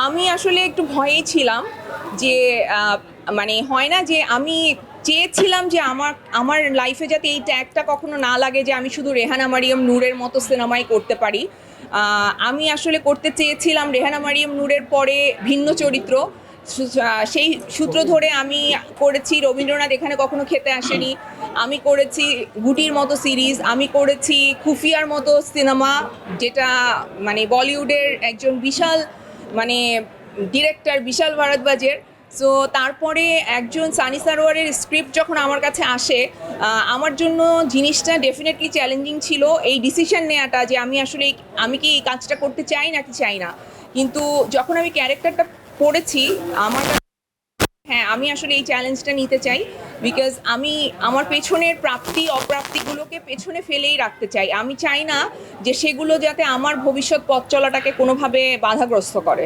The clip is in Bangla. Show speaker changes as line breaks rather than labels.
আমি আসলে একটু ভয়েই ছিলাম যে মানে হয় না যে আমি চেয়েছিলাম যে আমার আমার লাইফে যাতে এই ট্যাগটা কখনো না লাগে যে আমি শুধু রেহানা মারিয়াম নূরের মতো সিনেমাই করতে পারি। আমি আসলে করতে চেয়েছিলাম রেহানা মারিয়াম নূরের পরে ভিন্ন চরিত্র। সেই সূত্র ধরে আমি করেছি রবীন্দ্রনাথ এখানে কখনো খেতে আসেনি, আমি করেছি গুটির মতো সিরিজ, আমি করেছি খুফিয়ার মতো সিনেমা, যেটা মানে বলিউডের একজন বিশাল মানে ডিরেক্টর বিশাল ভারদ্বাজের। সো তারপরে একজন সানি সারোয়ারের স্ক্রিপ্ট যখন আমার কাছে আসে, আমার জন্য জিনিসটা ডেফিনেটলি চ্যালেঞ্জিং ছিল এই ডিসিশন নেওয়াটা যে আমি আসলে আমি কি এই কাজটা করতে চাই নাকি চাই না। কিন্তু যখন আমি ক্যারেক্টারটা পড়েছি আমার হ্যাঁ, আমি আসলে এই চ্যালেঞ্জটা নিতে চাই। বিকজ আমি আমার পেছনের প্রাপ্তি অপ্রাপ্তিগুলোকে পেছনে ফেলেই রাখতে চাই। আমি চাই না যে সেগুলো যাতে আমার ভবিষ্যৎ পথ চলাটাকে কোনোভাবে বাধাগ্রস্ত করে।